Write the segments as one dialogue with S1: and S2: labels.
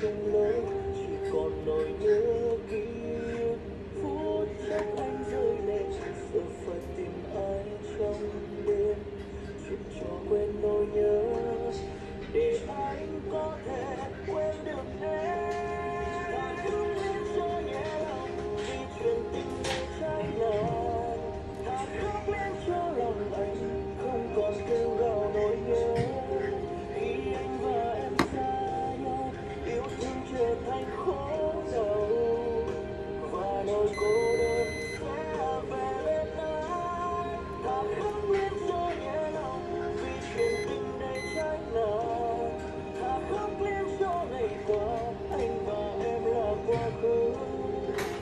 S1: chung lối, chỉ còn nỗi nhớ ký ức phút chốc anh rơi lệ, giờ phải tìm ai trong đêm chuyện cho quên nỗi nhớ để anh có thể quên được em. Ta không nên cho nhẹ lòng vì chuyện tình này trái ngang, ta không nên cho lòng anh không còn kêu gào nỗi nhớ. Khi anh và em xa nhau, yêu thương trở thành khổ đau và nỗi cô đơn sẽ về bên anh. Ta không nên cho nhẹ lòng vì chuyện tình này trái ngang, ta không nên cho ngày qua anh và em là quá khứ.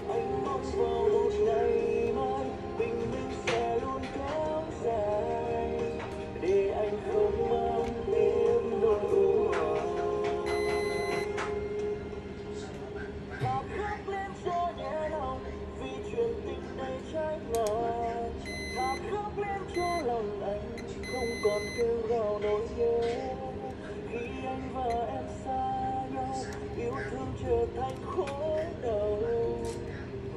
S1: Anh mong vào một ngày mai bình minh sẽ luôn kéo dài để anh không mang tiếng nỗi u hoài. Ta khóc lên cho nhẹ lòng vì chuyện tình này trái ngang, ta khóc lên cho lòng anh không còn kêu gào nỗi nhớ. Khi anh và em xa nhau, yêu thương trở thành khổ đau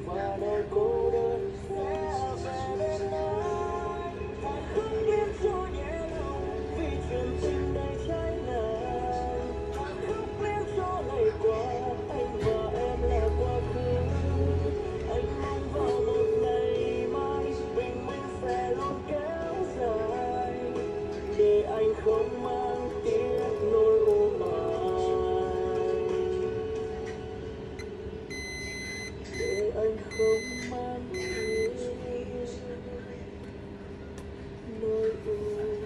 S1: và nỗi cô đơn sẽ về bên anh. Ta không biết cho nhẹ lòng vì chuyện tình này trái ngang, ta không biết cho ngày qua anh và em là quá khứ. Anh mong vào một ngày mai bình minh sẽ luôn kéo dài để anh không mang tiếc nỗi u hoài, để anh không mang tiếc nỗi u hoài.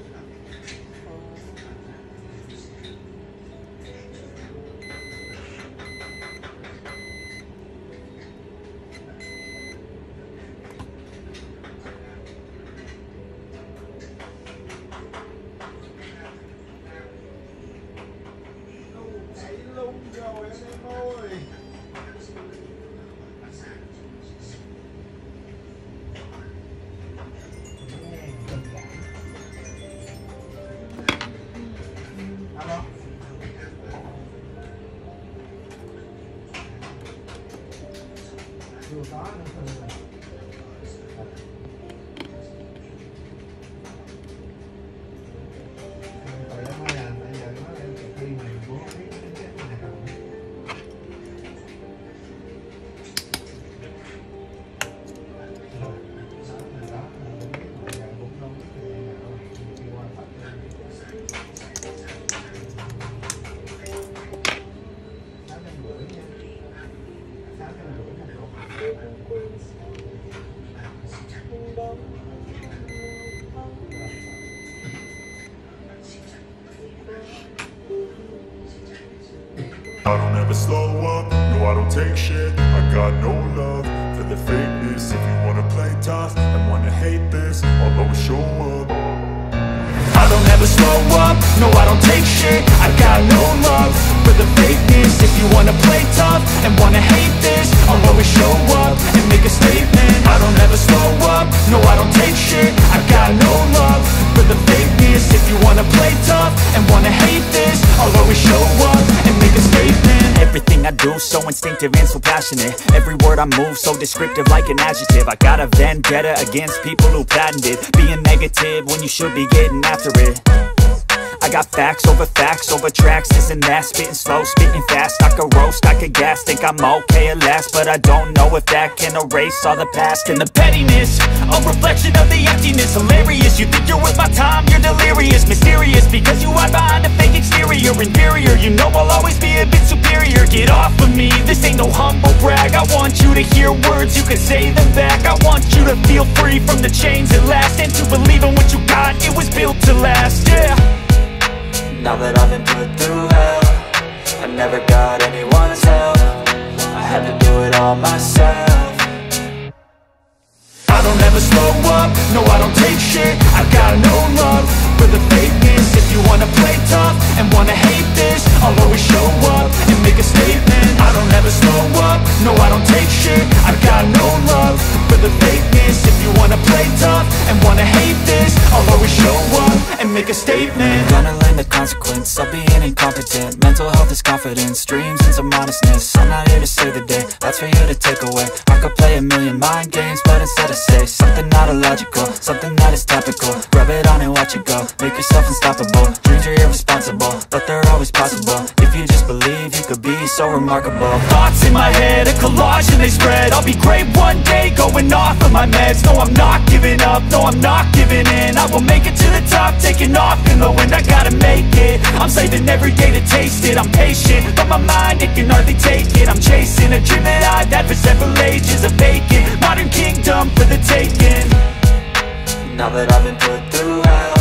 S2: Lung rồi anh em ơi. Alo. Chưa có nữa thôi. Tại em ơi à, bây giờ nó em cà phê mình cũng không biết cái chất nào.
S3: I don't ever slow up, no I don't take shit. I got no love for the fakeness. If you wanna play tough and wanna hate this, I'll always show up.
S4: I don't ever slow up, no I don't take shit. I got no love for the fakeness. If you wanna play tough and wanna hate this, I'll always show up and make a statement. I don't ever slow up, no I don't take shit. I got no love for the fakeness. If you wanna play tough and wanna hate this, I'll always show up and make a statement.
S5: Everything I do so instinctive and so passionate. Every word I move so descriptive like an adjective. I got a vendetta against people who patented being negative when you should be getting after it. I got facts over tracks, this and that. Spitting slow, spitting fast, I could roast, I could gas. Think I'm okay at last, but I don't know if that can erase all the past.
S4: And the pettiness, a reflection of the emptiness. Hilarious, you think you're worth my time, you're delirious. Mysterious, because you hide behind a fake exterior. Inferior, you know I'll always be a bit superior. Get off of me, this ain't no humble brag. I want you to hear words, you can say them back. I want you to feel free from the chains at last, and to believe in what you got, it was built to last, yeah.
S5: Now that I've been put through hell, I never got anyone's help. I had to do it all myself.
S4: I don't ever slow up, no I don't take shit. I got no love for the fakeness. If you wanna play tough and wanna hate this, I'll always show up and make a statement. I don't ever slow up, no I don't take shit. I got no love for the fakeness. If you wanna play tough and wanna hate this, I'll always show up and make a statement.
S5: Gonna learn the consequence of being incompetent. Mental health is confidence. confidence, dreams and some honestness. I'm not here to save the day, that's for you to take away. I could play a million mind games, but instead I say something not illogical, something that is topical. Rub it on and watch it go, make yourself unstoppable. Dreams are irresponsible, but they're always possible. If you just believe, you could be so remarkable.
S4: Thoughts in my head, a collage and they spread. I'll be great one day, going off of my meds. No, I'm not giving up, no, I'm not giving in. I will make it to the top, taking off in the wind. I gotta make it, I'm saving every day to taste it. I'm patient, but my mind, it can hardly take it. I'm chasing a dream that I've had for several ages. A vacant, modern kingdom for the taking.
S5: Now that I've been put through hell,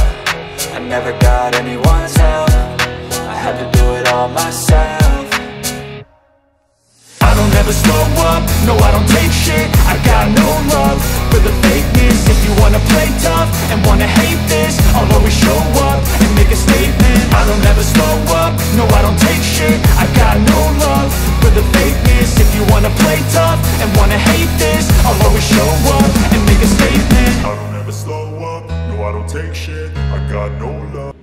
S5: I never got anyone's help. I had to do it all myself.
S4: I don't ever slow up, no I don't take shit. I got no love for the fakeness. If you wanna play tough and wanna hate this, I'll always show up and make a statement. I don't ever slow up, no I don't take shit. I got no love for the fakeness. If you wanna play tough and wanna hate this, I'll always show up and make a statement.
S3: I don't ever slow up, no I don't take shit. I got no love.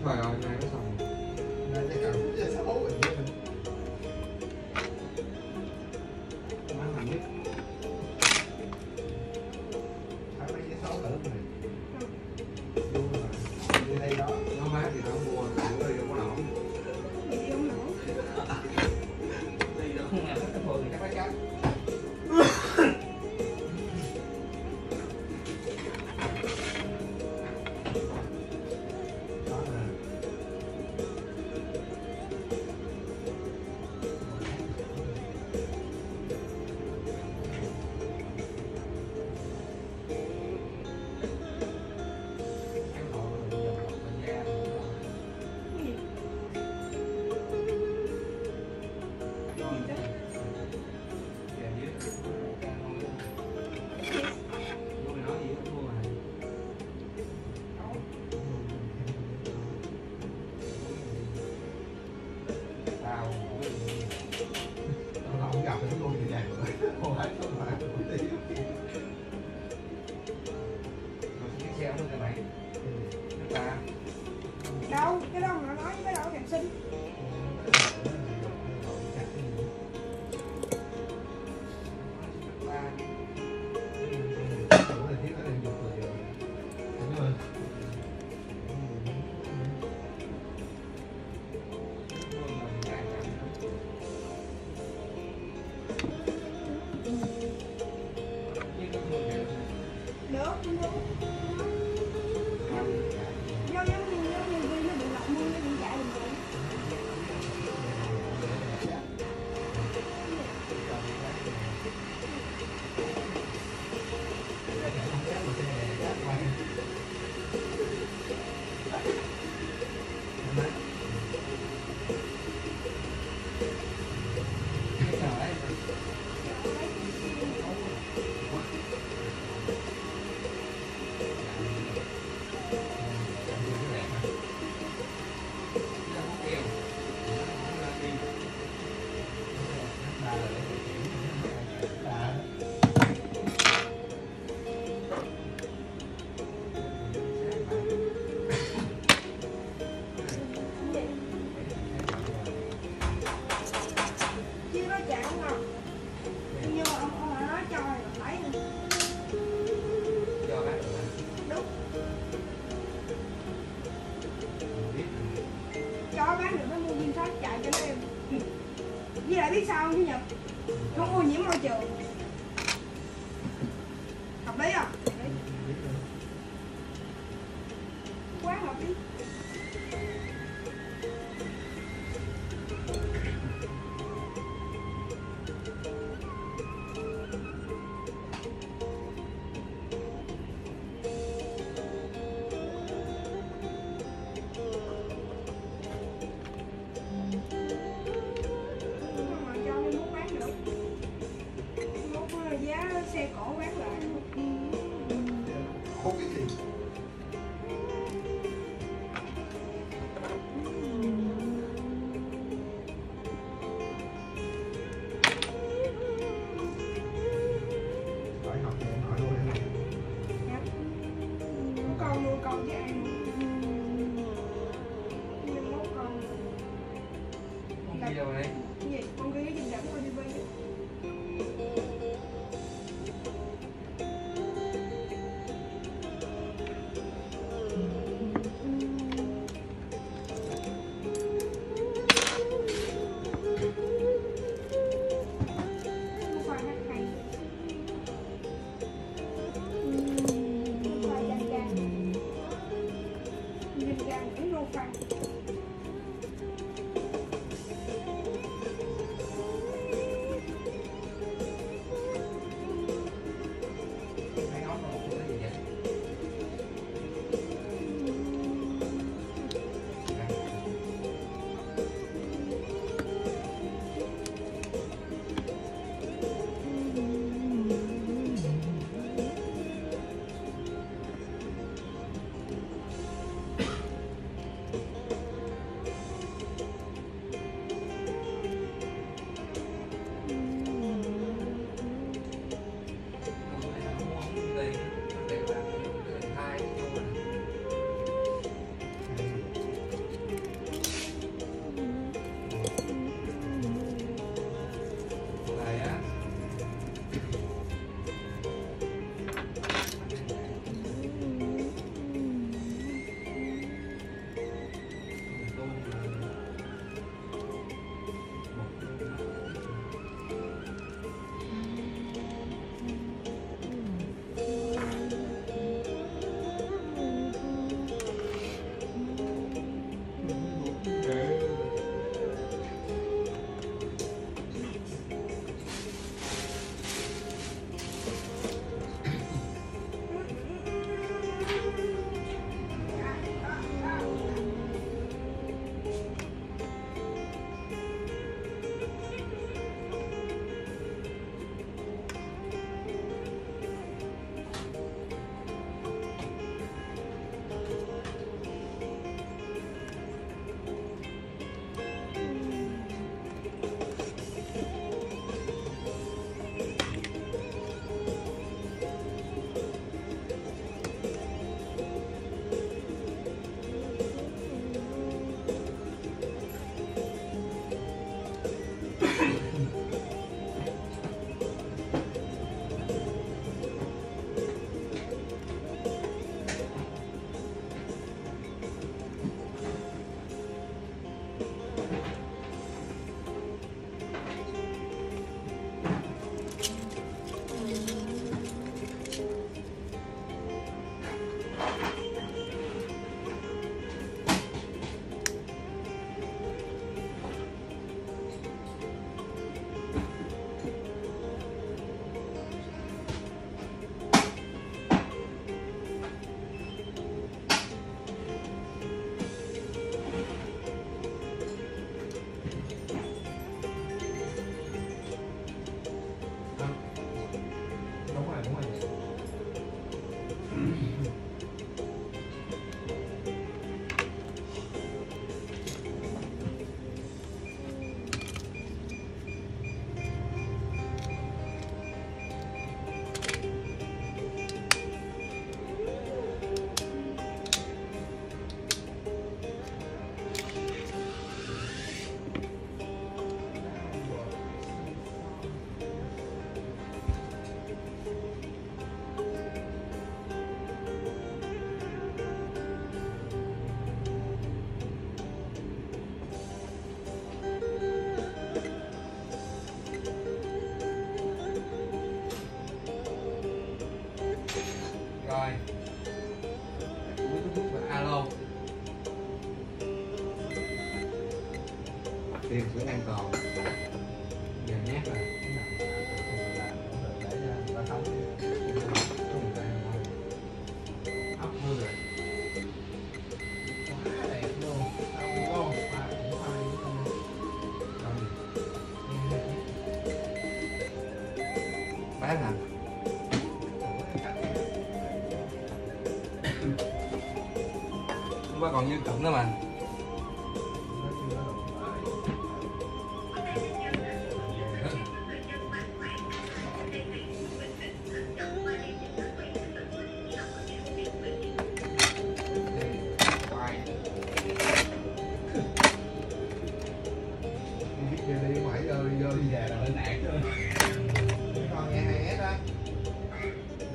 S2: Trời ơi, nay nó xong. Nay chắc cả giờ 6 rồi mình. Má làm biết. Phải mấy giờ 6 cỡ này. Luôn rồi. Đi đây đó, nó má thì nó mua, nó đi đâu có nổi.
S6: Đi không nổi.
S2: Đi đâu không làm cái thường thì chắc phải cắt.
S6: Đâu, cái đó mà nói với đâu đẹp xinh. Được, không được. Giống như Vy nó bị lọc mưa nó bị chạy rồi. Chứ nó chạy không ngon. Nhưng mà ông nói cho rồi lấy nữa. Đúng. Cho bán được nó mua viên sát chạy cho nó em. Với lại biết sao không chứ Nhật? Không ô nhiễm môi trường. Hợp lý không? Quá hợp lý. Mà cho nên muốn bán được. Mốt giá xe cổ bán lại.
S2: Không cái gì. Phải học thì em hỏi luôn em.
S6: Con nuôi con với ăn. Nhưng mốt con
S2: Không đi đâu đây.
S6: cái gì? Con ghi cái dinh dẫn của đi Vy. Không phải hát hay. Không phải dân gian. Dân gian cũng nô pha.
S2: Mấy ốc nó không có gì vậy. tiền vẫn đang còn, giờ nhát rồi làm để cho người ta sống ấp mưa rồi quá đẹp luôn, không ngon mà cũng hay bán hả? Hôm qua còn như cụm đó mà. Đi ngoài vô đi về là lên nạn chứ. Con nghe 2S á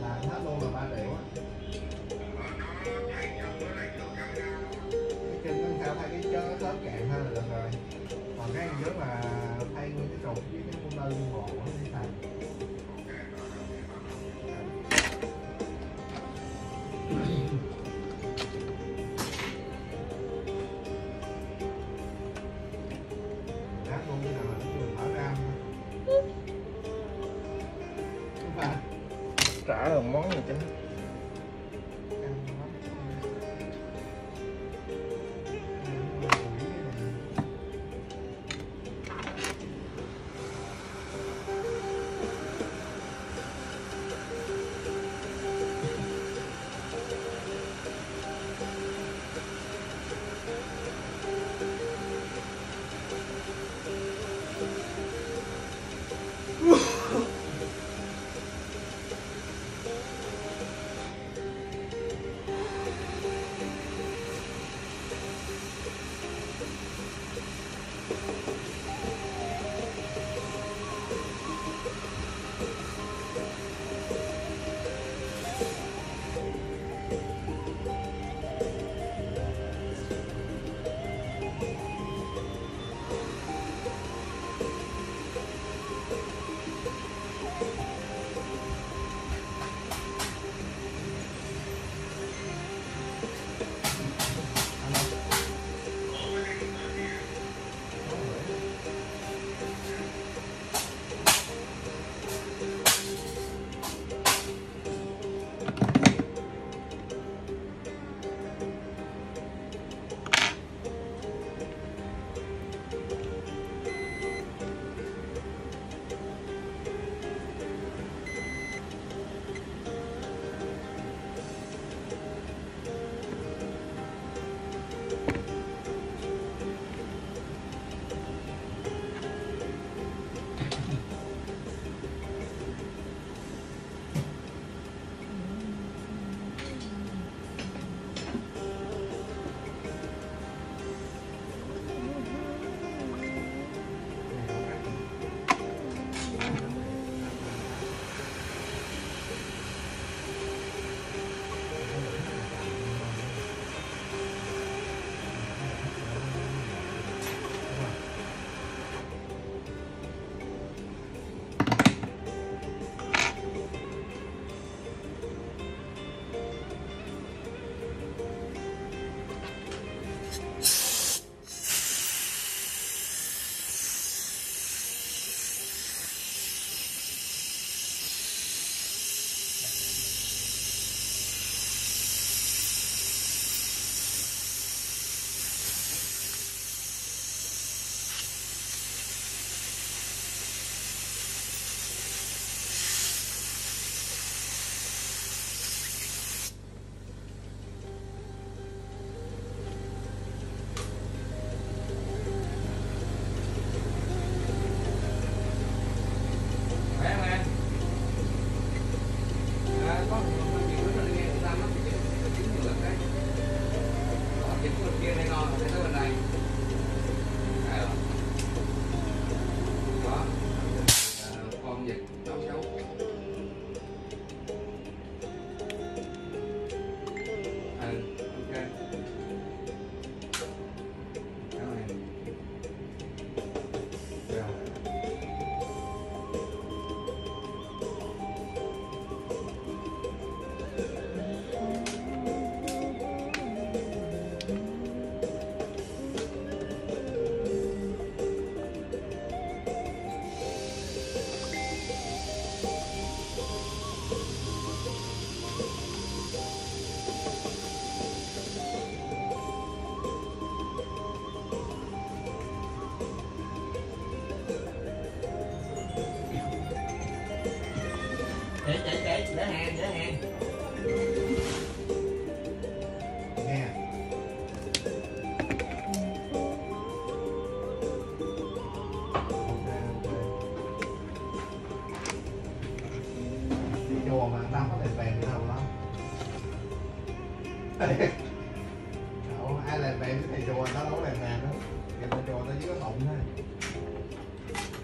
S2: làm hết luôn là 3 triệu á. Cái chân nó sao thay cái chớ xốp cạn thôi là được rồi. Còn cái dưới là thay nguyên cái trục với cái motor nguyên bộ nó đi thành. Luôn cái nào là nó mở ra
S7: trả được món gì chứ.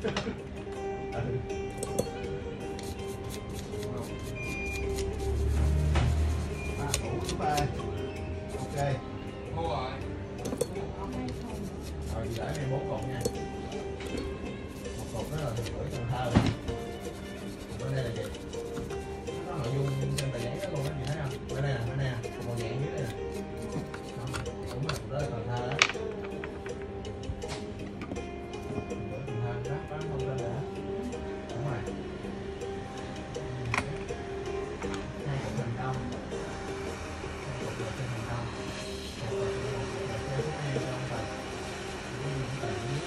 S2: Củ ba. Ok. Mua rồi. Rồi chị để này 4 cục nha. Một cục đó là mình gửi Cần Thơ. Bên đây là gì? Nó nội dung trên tờ giấy đó luôn đó, chị thấy không? Bên đây nè, còn nhẹ dưới đây nè. Đúng rồi, đó là Cần Thơ đó. Gửi Cần Thơ đó, có thông tin rồi đó. Đúng rồi. 2 cục thành công. 2 cục là trên thành công. 1 cục là theo số E cho ông Tần. Những tờ giấy.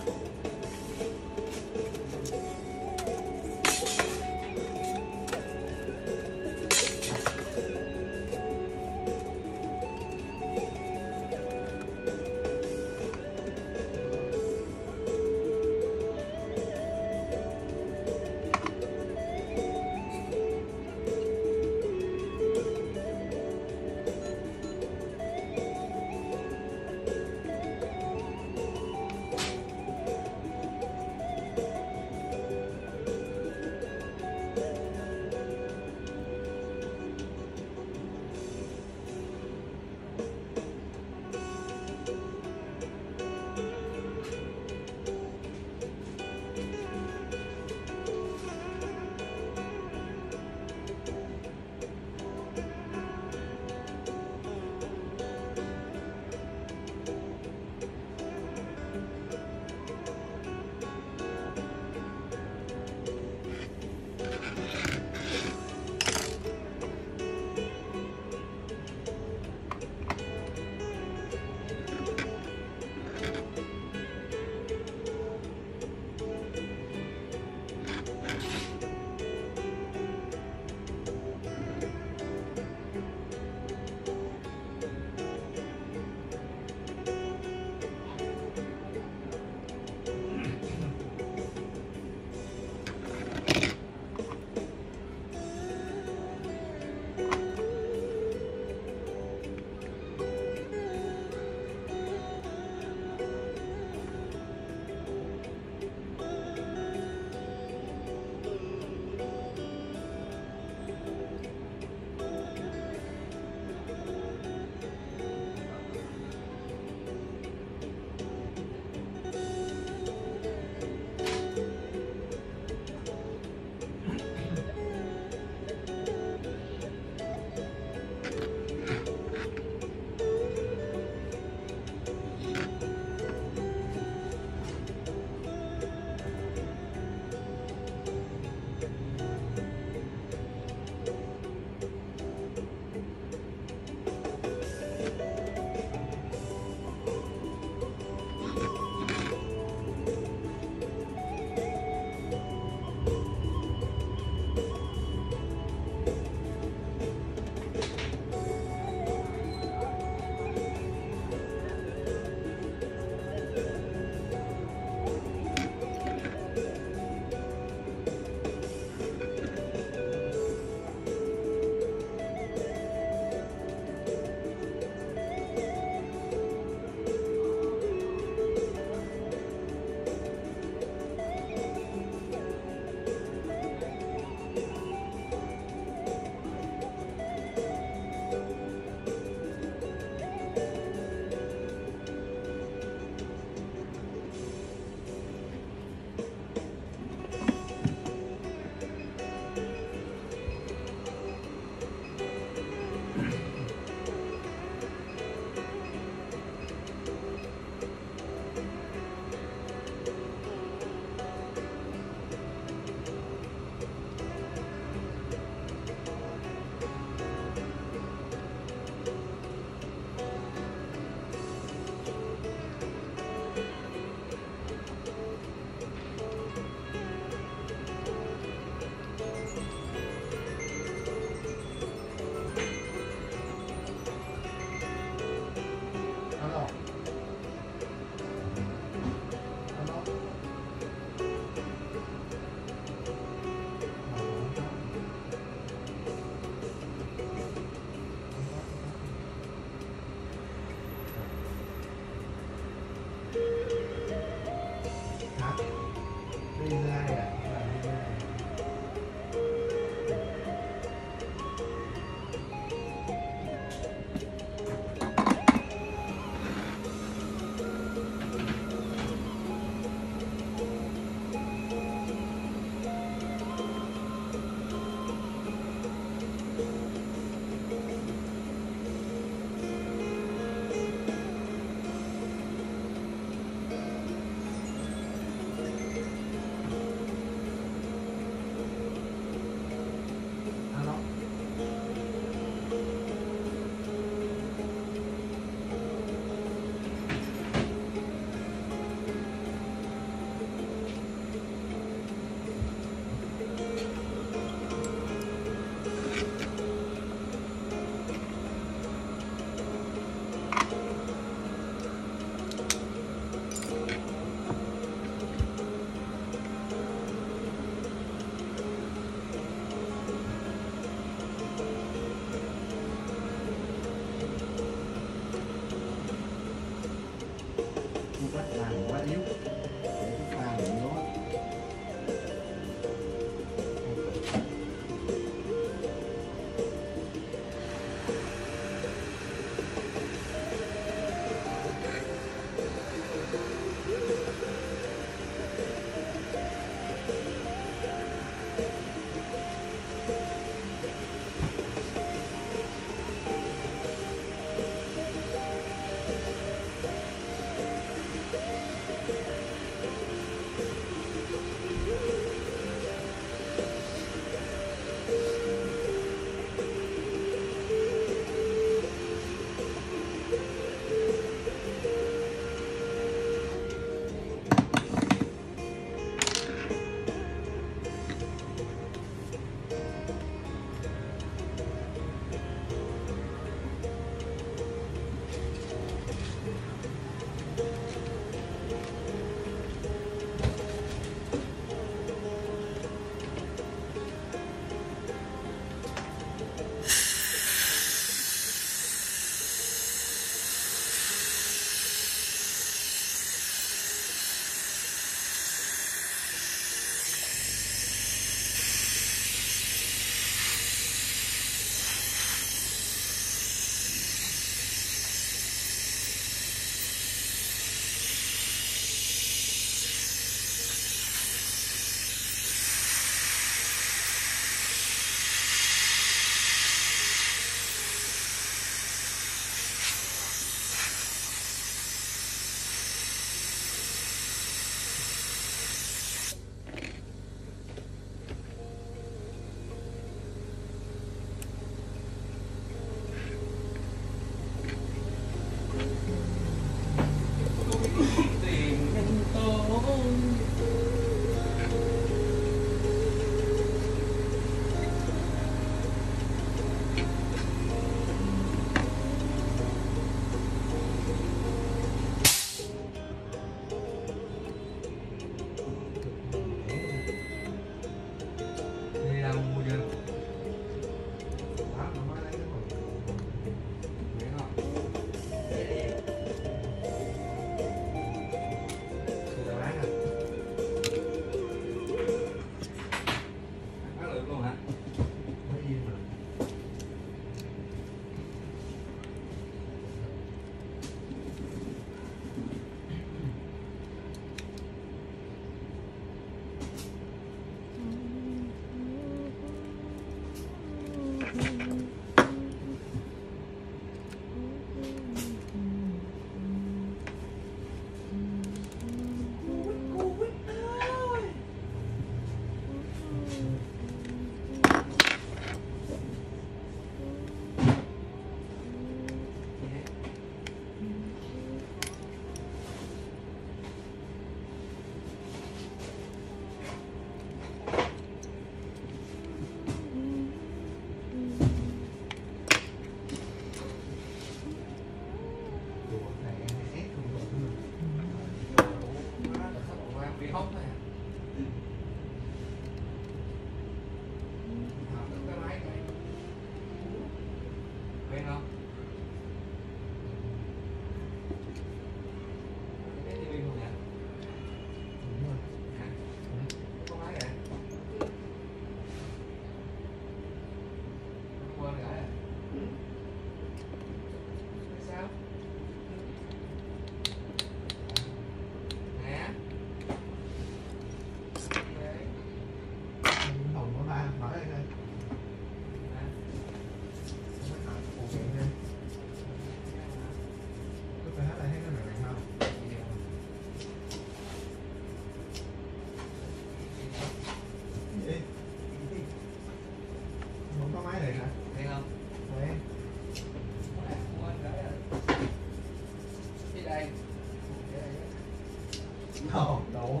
S2: Đủ.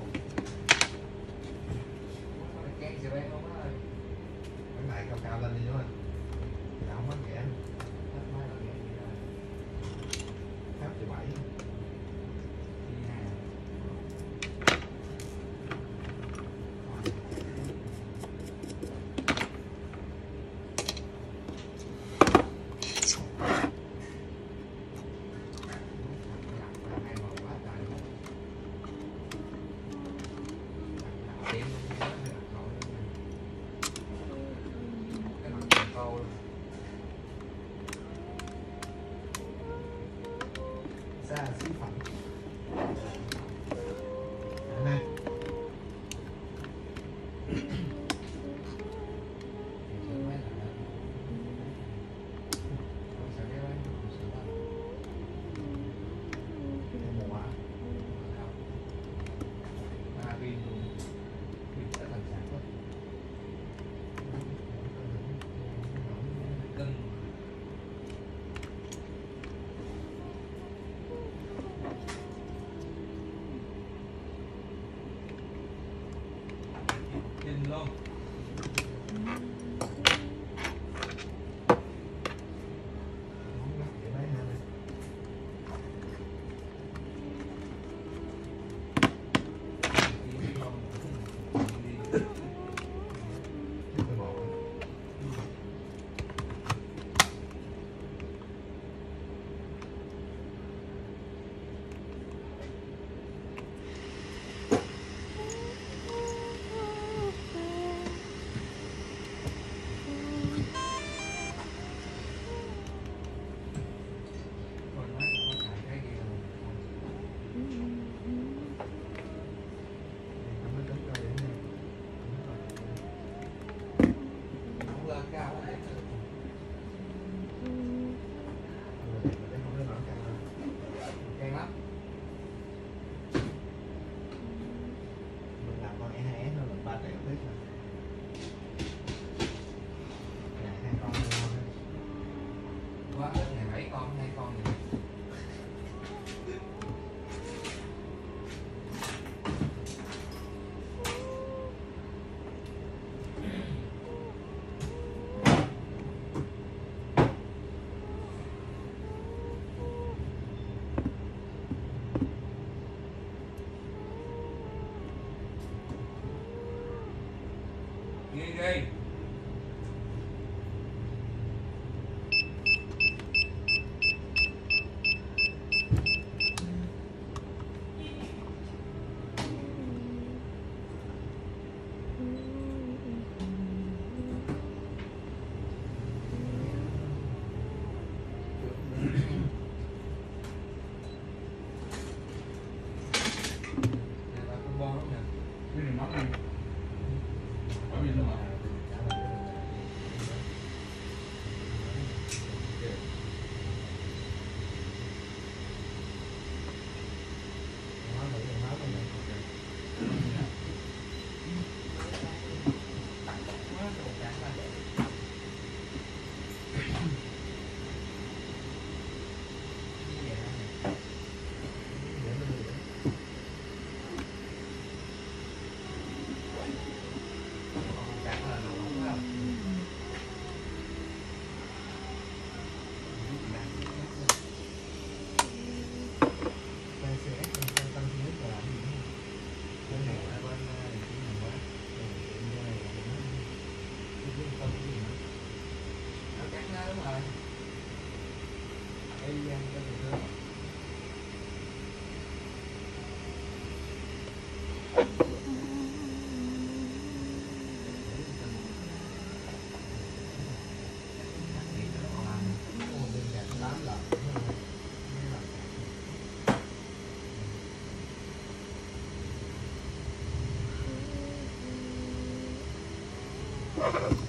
S2: Kén sẽ bán không á. Cái này cao cao lên đi chú ơi. Là không có ghẻ. Tháp thì 7. Ra xí phẩm này nhìn luôn. Ghê.
S3: Thank you.